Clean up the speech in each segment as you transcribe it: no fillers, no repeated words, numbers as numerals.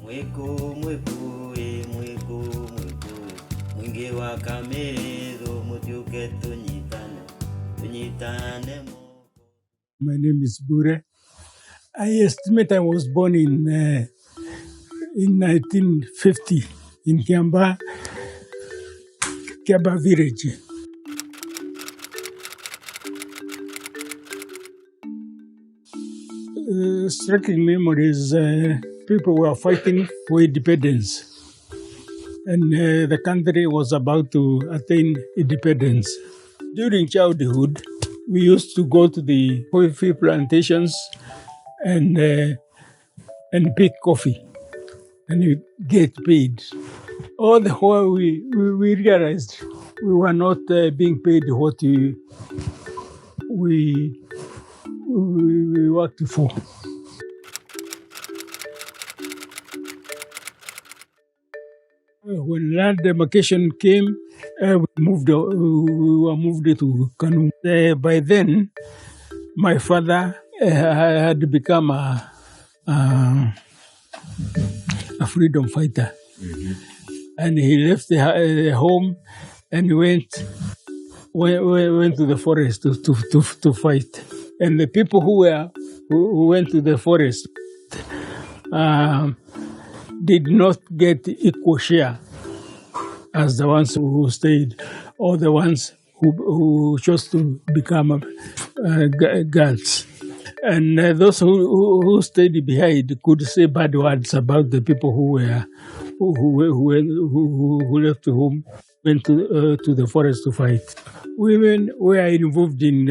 Mwiko mwiko mwiko mwiko mwingi wa Kamĩrĩĩthũ mũtiũke tunyitane. My name is Mbure. I estimate I was born in 1950 in Kiamba village. Striking memories, people were fighting for independence, and the country was about to attain independence. During childhood, we used to go to the coffee plantations and pick coffee, and you get paid. All the while we realized we were not being paid what we worked for. When land demarcation came, we were moved to Kanu. By then, my father had become a freedom fighter. Mm-hmm. And he left the home and went to the forest to fight. And the people who went to the forest did not get equal share as the ones who stayed, or the ones who chose to become girls. And those who stayed behind could say bad words about the people who left home, went to the forest to fight. Women were involved in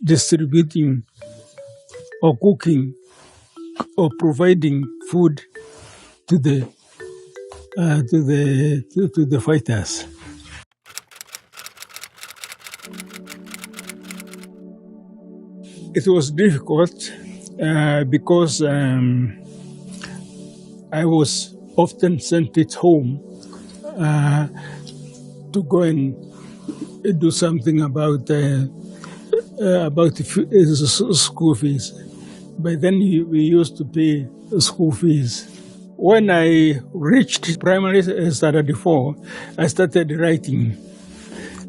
distributing or cooking or providing food to the fighters. It was difficult because I was often sent at home to go and do something about school fees. By then we used to pay school fees. When I reached primary standard 4, I started writing.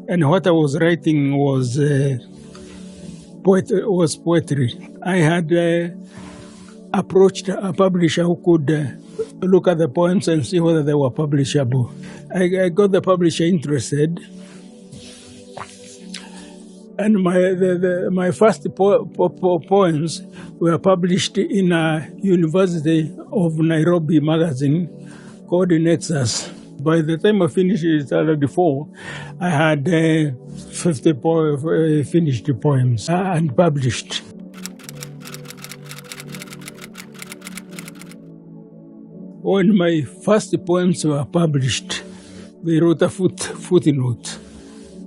And what I was writing was poetry. I had approached a publisher who could look at the poems and see whether they were publishable. I got the publisher interested. And my first poems were published in a University of Nairobi magazine called Nexus. By the time I finished standard 4, I had 50 finished poems and published. When my first poems were published, they wrote a footnote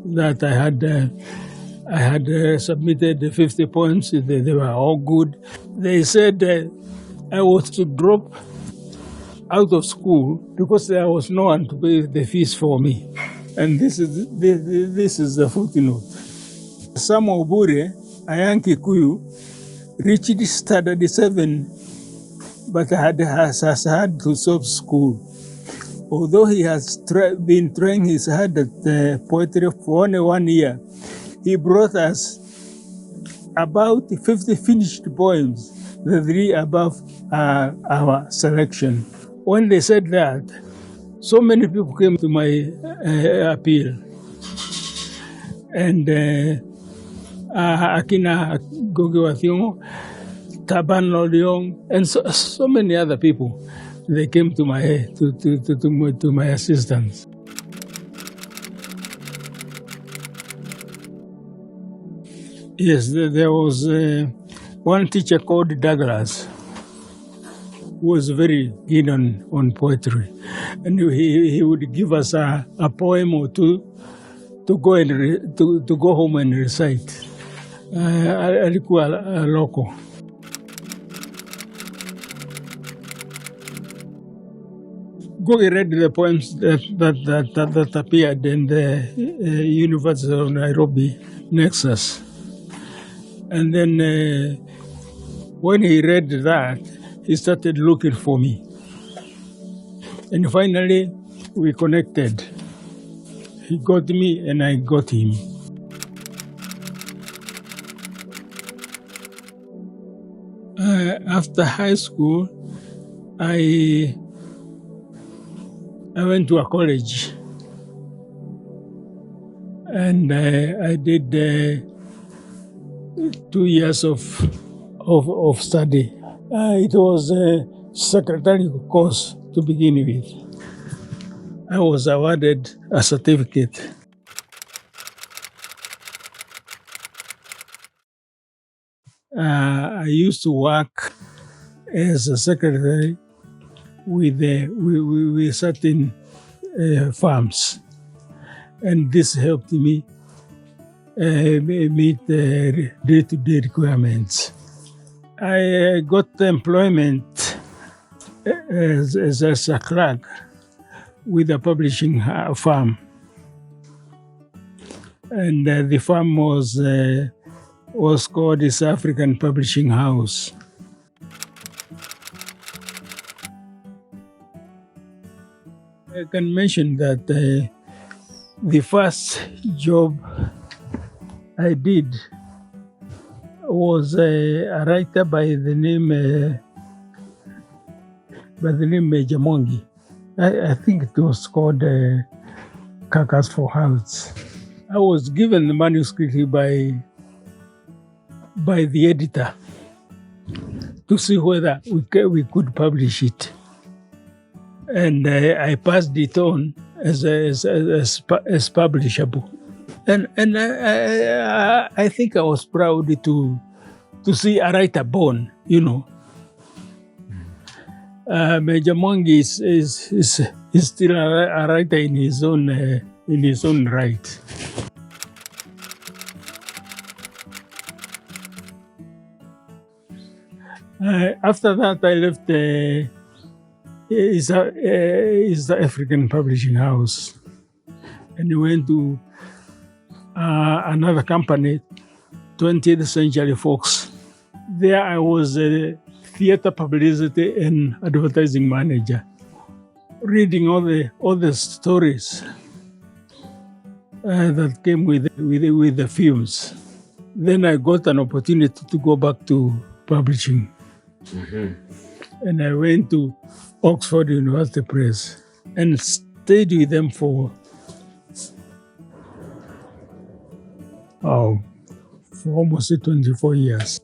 that I had submitted 50 poems. They were all good. They said I was to drop out of school because there was no one to pay the fees for me. And this is the footnote. Sam Mbure, a young Kikuyu, reached standard 7, but has had to stop school. Although he has been trying his hard at poetry for only 1 year, he brought us about 50 finished poems, the 3 above our selection. When they said that, so many people came to my appeal. And Akina Ngũgĩ Thiong'o, Taban Loliong, and so many other people, they came to my assistance. Yes, there was one teacher called Douglas who was very keen on poetry, and he would give us a poem or two to go home and recite. Alikuwa local. Ngũgĩ read the poems that appeared in the University of Nairobi Nexus. And then when he read that, he started looking for me. And finally, we connected. He got me and I got him. After high school, I went to a college. And I did 2 years of study. It was a secretarial course to begin with. I was awarded a certificate. I used to work as a secretary with certain farms. And this helped me meet the day-to-day requirements. I got employment as a clerk with a publishing firm. And the firm was called East African Publishing House. I can mention that the first job I did was a writer by the name Jamongi. I think it was called Kakas for Hearts. I was given the manuscript by the editor to see whether we could publish it. And I passed it on as publishable. And I think I was proud to see a writer born, you know. Major Mwangi is still a writer in his own right. After that, I left the African Publishing House and went to another company, 20th Century Fox. There I was a theater publicity and advertising manager, reading all the stories that came with the films. Then I got an opportunity to go back to publishing. Mm-hmm. And I went to Oxford University Press and stayed with them for almost 24 years.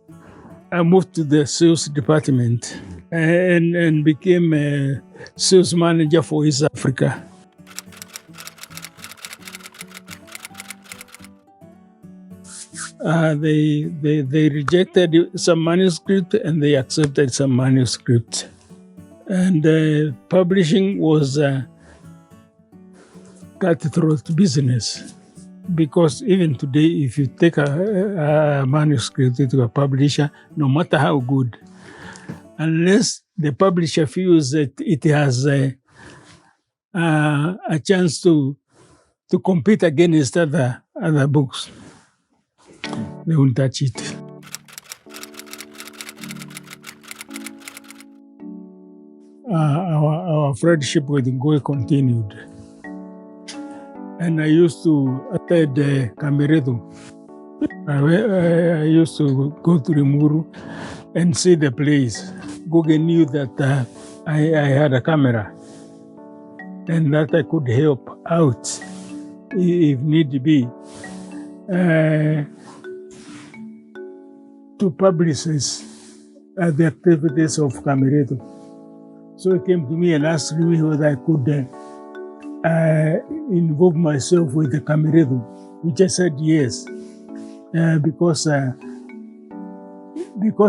I moved to the sales department and became a sales manager for East Africa. They rejected some manuscript and they accepted some manuscript. And publishing was a cutthroat business. Because even today, if you take a manuscript to a publisher, no matter how good, unless the publisher feels that it has a chance to compete against other books, they won't touch it. Our friendship with Ngũgĩ continued. And I used to attend Kamĩrĩĩthũ. I used to go to Limuru and see the place. Ngũgĩ knew that I had a camera and that I could help out if need be to publicize the activities of Kamĩrĩĩthũ. So he came to me and asked me whether I could involve myself with the Kamĩrĩĩthũ, which I said yes, because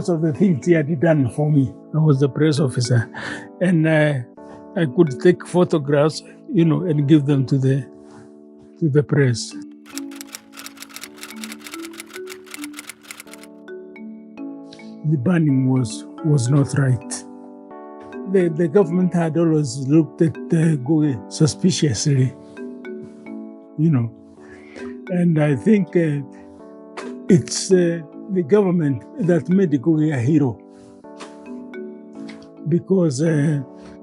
of the things he had done for me. I was the press officer, and I could take photographs, and give them to the press. The banning was not right. The government had always looked at Ngũgĩ suspiciously, and I think it's the government that made Ngũgĩ a hero. because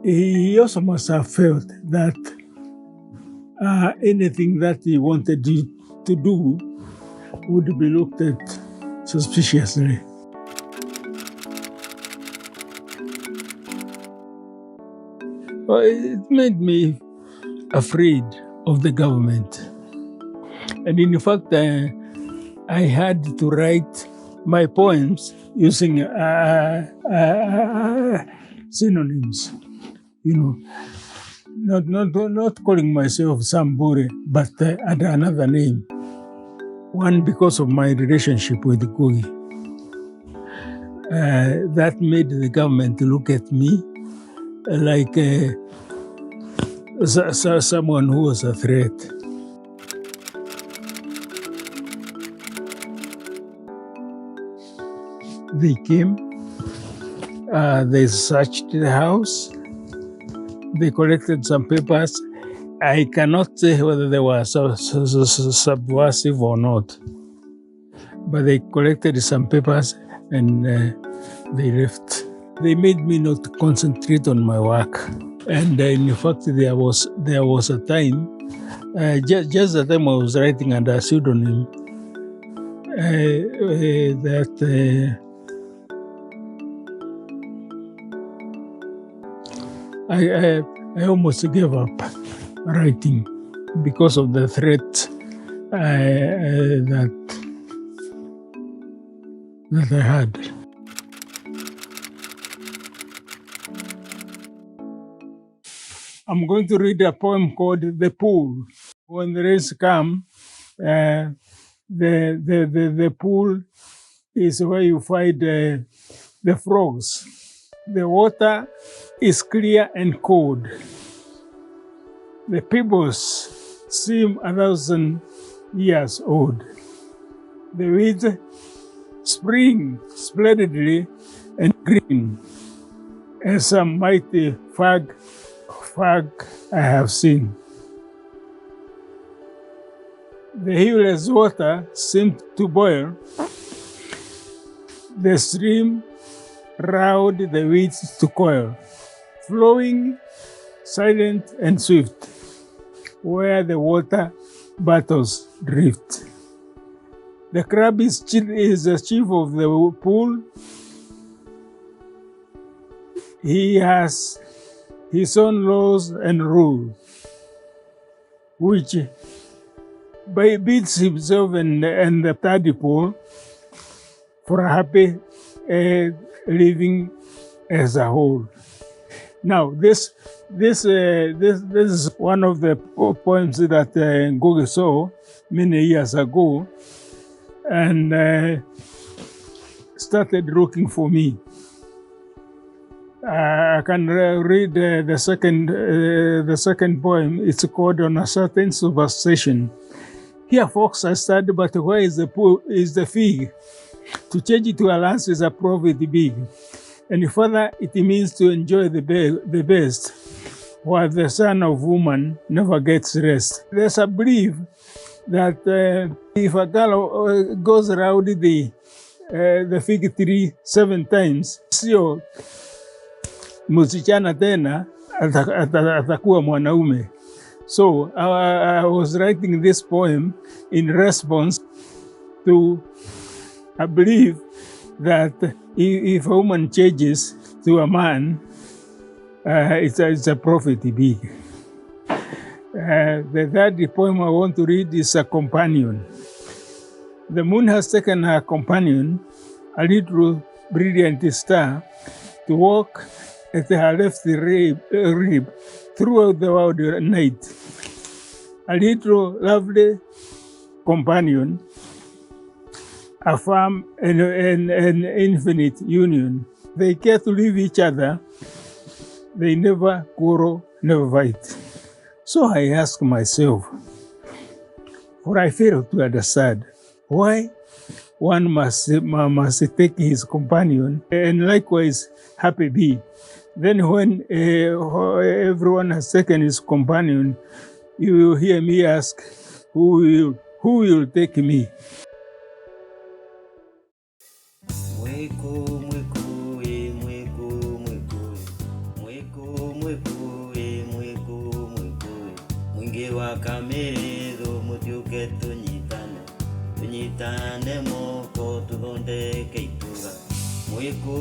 he also must have felt that anything that he wanted to do would be looked at suspiciously. Well, it made me afraid of the government. And in fact, I had to write my poems using synonyms, not calling myself Sam Mbure, but under another name. One, because of my relationship with Ngũgĩ. That made the government look at me like someone who was a threat. They came, they searched the house, they collected some papers. I cannot say whether they were subversive or not, but they collected some papers and they left. They made me not concentrate on my work. And in fact, there was a time, just the time I was writing under a pseudonym, that I almost gave up writing because of the threat that I had. I'm going to read a poem called The Pool. When the rains come, the pool is where you find the frogs. The water is clear and cold. The pebbles seem 1,000 years old. The weeds spring splendidly and green as some mighty fog I have seen. The hill's water seemed to boil. The stream round the weeds to coil, flowing silent and swift, where the water battles drift. The crab is the chief of the pool. He has his own laws and rules, which bids himself and the tadpole for a happy living as a whole. Now, this is one of the poems that Ngũgĩ saw many years ago, and started looking for me. I can read the second poem. It's called On a Certain Superstition. Here, folks, I studied, but where is the fig? To change it to a lance is a profit big. And further, it means to enjoy the best, while the son of woman never gets rest. There's a belief that if a girl goes around the fig tree 7 times, sio msichana tena atakuwa mwanaume. So I was writing this poem in response to a belief that if a woman changes to a man, it's a profit big. The third poem I want to read is a companion. The moon has taken her companion, a little brilliant star, to walk at her left rib throughout the world night. A little lovely companion, a firm and infinite union. They care to leave each other. They never quarrel, never fight. So I ask myself, for I fail to understand why one must take his companion and likewise happy be. Then when everyone has taken his companion, you will hear me ask, who will take me? Mwĩkũ mũingĩ wa Kamĩrĩĩthũ mũtiũke tũnyitane moko tũthondeke itũũra. Mwĩkũ